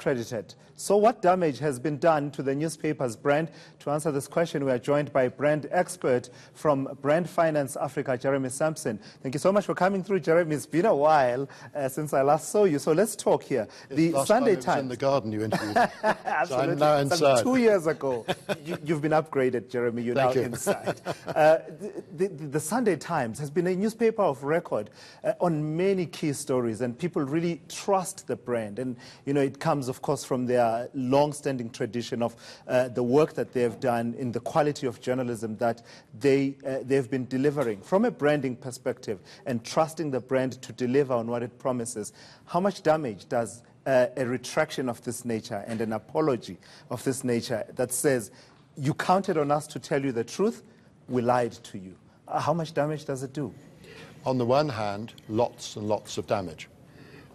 discredited. So what damage has been done to the newspaper's brand? To answer this question, we are joined by brand expert from Brand Finance Africa, Jeremy Sampson. Thank you so much for coming through, Jeremy. It's been a while since I last saw you, so let's talk here. The last Sunday Times. In the garden you interviewed. Absolutely. So I'm now inside. 2 years ago. You've been upgraded, Jeremy. You're now inside. The Sunday Times has been a newspaper of record on many key stories, and people really trust the brand. And, you know, it comes, of course, from their long-standing tradition of the work that they have done in the quality of journalism that they've been delivering. From a branding perspective and trusting the brand to deliver on what it promises, how much damage does a retraction of this nature and an apology of this nature that says, you counted on us to tell you the truth, we lied to you? How much damage does it do? On the one hand, lots and lots of damage,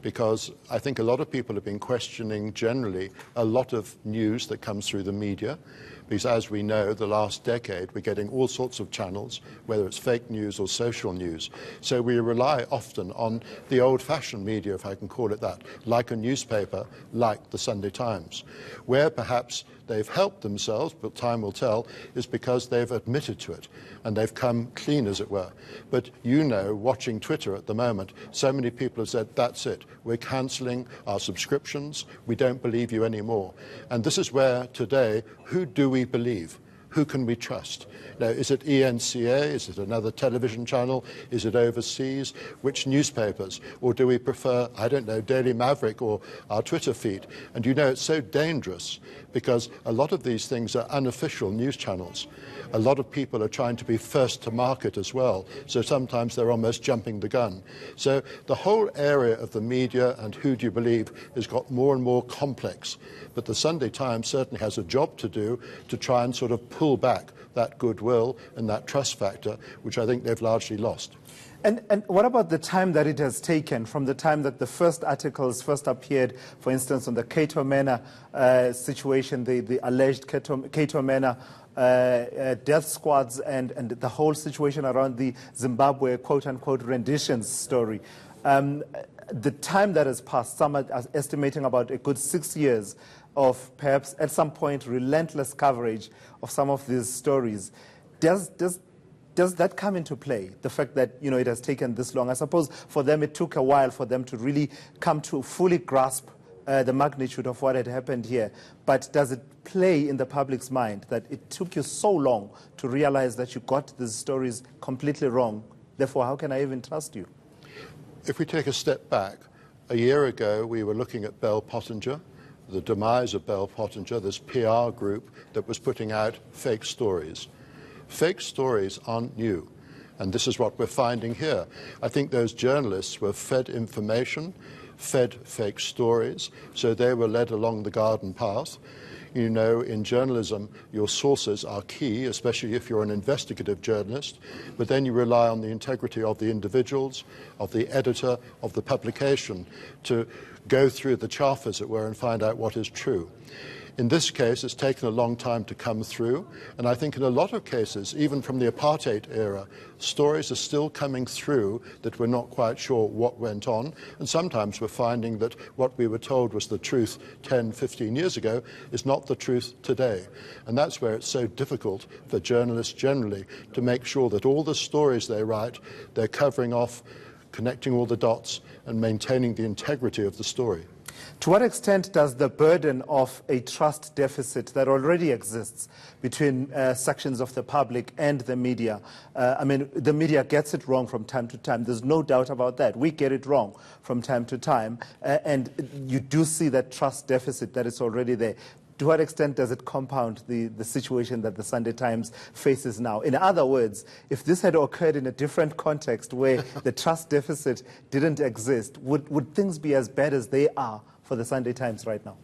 because I think a lot of people have been questioning generally a lot of news that comes through the media, because as we know, the last decade we're getting all sorts of channels, whether it's fake news or social news. So we rely often on the old-fashioned media, if I can call it that, like a newspaper, like the Sunday Times, where perhaps they've helped themselves, but time will tell, is because they've admitted to it and they've come clean, as it were. But you know, watching Twitter at the moment, so many people have said, that's it, we're cancelling our subscriptions, we don't believe you anymore. And this is where today, who do we believe? Who can we trust? Now, is it eNCA? Is it another television channel? Is it overseas? Which newspapers? Or do we prefer, I don't know, Daily Maverick or our Twitter feed? And you know, it's so dangerous because a lot of these things are unofficial news channels. A lot of people are trying to be first to market as well, so sometimes they're almost jumping the gun. So the whole area of the media and who do you believe has got more and more complex. But the Sunday Times certainly has a job to do to try and sort of pull back that goodwill and that trust factor, which I think they've largely lost. And what about the time that it has taken from the time that the first articles first appeared, for instance, on the Cato Manor situation, the alleged Cato Manor death squads and the whole situation around the Zimbabwe quote-unquote renditions story? The time that has passed, some are estimating about a good 6 years of perhaps at some point relentless coverage of some of these stories. Does that come into play, the fact that, you know, it has taken this long? I suppose for them it took a while for them to really come to fully grasp the magnitude of what had happened here. But does it play in the public's mind that it took you so long to realize that you got these stories completely wrong? Therefore, how can I even trust you? If we take a step back, a year ago we were looking at Bell Pottinger, the demise of Bell Pottinger, this PR group that was putting out fake stories. Fake stories aren't new, and this is what we're finding here. I think those journalists were fed information, fed fake stories, so they were led along the garden path. You know, in journalism, your sources are key, especially if you're an investigative journalist, but then you rely on the integrity of the individuals, of the editor, of the publication, to go through the chaff, as it were, and find out what is true. In this case, it's taken a long time to come through, and I think in a lot of cases, even from the apartheid era, stories are still coming through that we're not quite sure what went on, and sometimes we're finding that what we were told was the truth 10, 15 years ago is not the truth today. And that's where it's so difficult for journalists generally to make sure that all the stories they write, they're covering off, connecting all the dots, and maintaining the integrity of the story. To what extent does the burden of a trust deficit that already exists between sections of the public and the media, I mean, the media gets it wrong from time to time. There's no doubt about that. We get it wrong from time to time. And you do see that trust deficit that is already there. To what extent does it compound the situation that the Sunday Times faces now? In other words, if this had occurred in a different context where the trust deficit didn't exist, would things be as bad as they are for the Sunday Times right now?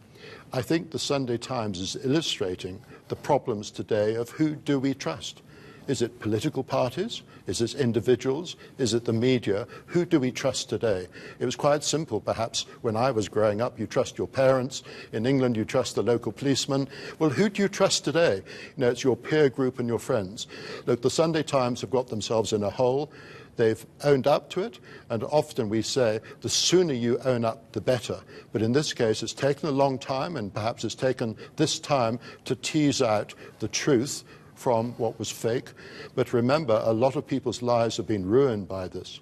I think the Sunday Times is illustrating the problems today of who do we trust. Is it political parties? Is it individuals? Is it the media? Who do we trust today? It was quite simple, perhaps, when I was growing up. You trust your parents. In England, you trust the local policeman. Well, who do you trust today? It's your peer group and your friends. Look, the Sunday Times have got themselves in a hole. They've owned up to it, and often we say the sooner you own up, the better. But in this case, it's taken a long time, and perhaps it's taken this time to tease out the truth from what was fake. But remember, a lot of people's lives have been ruined by this.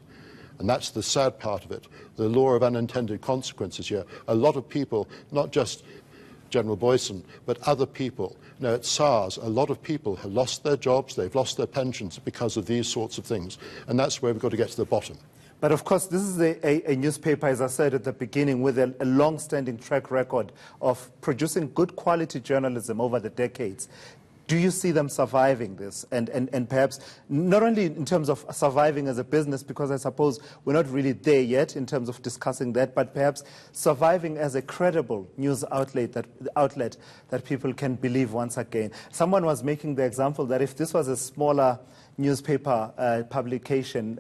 And that's the sad part of it, the law of unintended consequences here. A lot of people, not just General Boyson, but other people. At SARS, a lot of people have lost their jobs, they've lost their pensions because of these sorts of things. And that's where we've got to get to the bottom. But of course, this is a newspaper, as I said at the beginning, with a long-standing track record of producing good quality journalism over the decades. Do you see them surviving this? And perhaps not only in terms of surviving as a business, because I suppose we're not really there yet in terms of discussing that, but perhaps surviving as a credible news outlet that people can believe once again. Someone was making the example that if this was a smaller newspaper publication,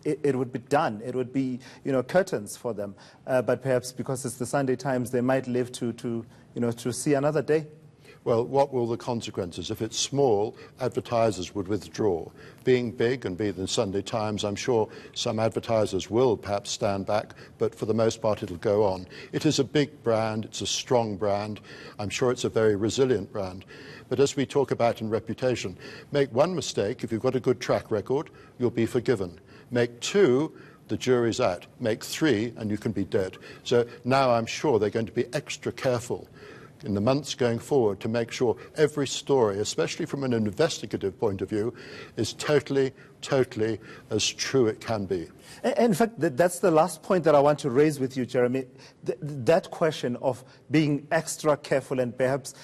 it would be done. It would be, curtains for them. But perhaps because it's the Sunday Times, they might live to see another day. Well, what will the consequences? If it's small, advertisers would withdraw. Being big and being the Sunday Times, I'm sure some advertisers will perhaps stand back, but for the most part it'll go on. It is a big brand, it's a strong brand. I'm sure it's a very resilient brand. But as we talk about in reputation, make one mistake, if you've got a good track record, you'll be forgiven. Make two, the jury's out. Make three, and you can be dead. So now I'm sure they're going to be extra careful in the months going forward to make sure every story, especially from an investigative point of view, is totally as true it can be. In fact, that's the last point that I want to raise with you, Jeremy. That question of being extra careful and perhaps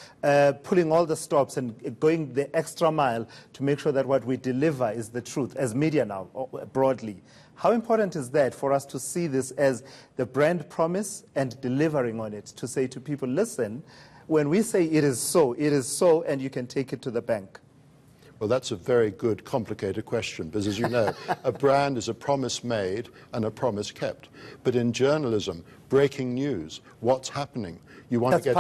pulling all the stops and going the extra mile to make sure that what we deliver is the truth, as media now, broadly. How important is that for us to see this as the brand promise and delivering on it, to say to people, listen, when we say it is so, and you can take it to the bank? Well, that's a very good, complicated question, because as you know, a brand is a promise made and a promise kept. But in journalism, breaking news, what's happening, you want to get...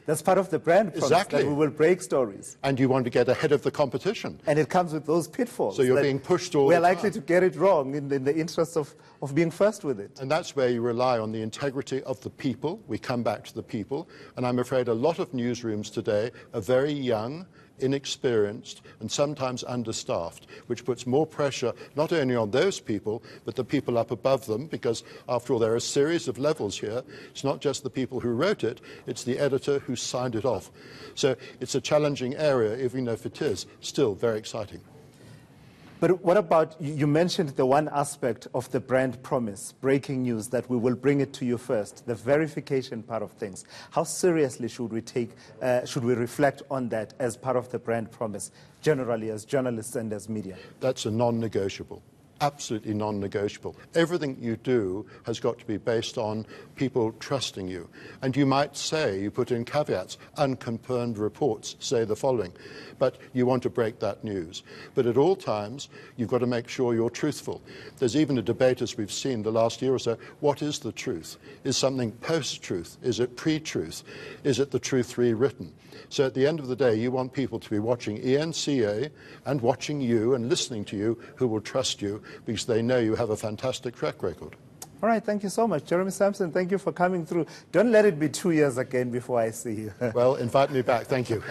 That's part of the brand promise, exactly. That we will break stories. And you want to get ahead of the competition. And it comes with those pitfalls. So you're being pushed all the time. We're likely to get it wrong in the interest of being first with it. And that's where you rely on the integrity of the people. We come back to the people. And I'm afraid a lot of newsrooms today are very young, inexperienced, and sometimes understaffed, which puts more pressure not only on those people, but the people up above them, because, after all, there are a series of levels here. It's not just the people who wrote it, it's the editor who signed it off. So it's a challenging area, even if it is still very exciting. But what about, you mentioned the one aspect of the brand promise, breaking news, that we will bring it to you first, the verification part of things. How seriously should we reflect on that as part of the brand promise, generally as journalists and as media? That's a non-negotiable. Absolutely non-negotiable. Everything you do has got to be based on people trusting you. And you might say, you put in caveats, unconfirmed reports say the following, but you want to break that news. But at all times, you've got to make sure you're truthful. There's even a debate, as we've seen the last year or so, what is the truth? Is something post-truth? Is it pre-truth? Is it the truth rewritten? So at the end of the day, you want people to be watching eNCA and watching you and listening to you, who will trust you because they know you have a fantastic track record. All right, thank you so much. Jeremy Sampson, thank you for coming through. Don't let it be 2 years again before I see you. Well, invite me back. Thank you.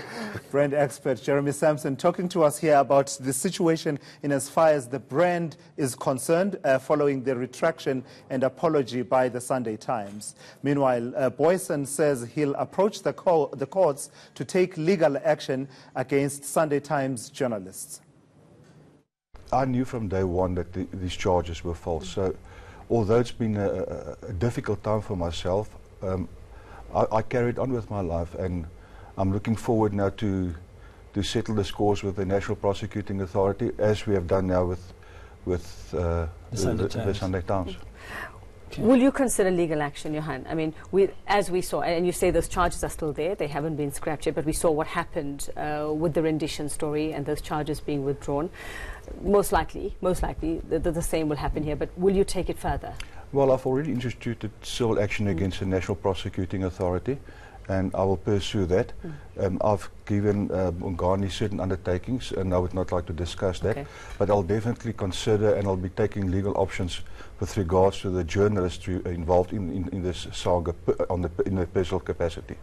Brand expert Jeremy Sampson talking to us here about the situation in as far as the brand is concerned following the retraction and apology by the Sunday Times. Meanwhile, Boyson says he'll approach the courts to take legal action against Sunday Times journalists. I knew from day one that these charges were false. So, although it's been a difficult time for myself, I carried on with my life, and I'm looking forward now to settle the scores with the National Prosecuting Authority, as we have done now with the Sunday Times. Will you consider legal action, Johan? I mean, as we saw, and you say those charges are still there, they haven't been scrapped yet, but we saw what happened with the rendition story and those charges being withdrawn. Most likely, the same will happen here, but will you take it further? Well, I've already instituted civil action against the National Prosecuting Authority, and I will pursue that. I've given Ungani certain undertakings, and I would not like to discuss that, but I'll definitely consider, and I'll be taking legal options with regards to the journalists involved in this saga in a personal capacity.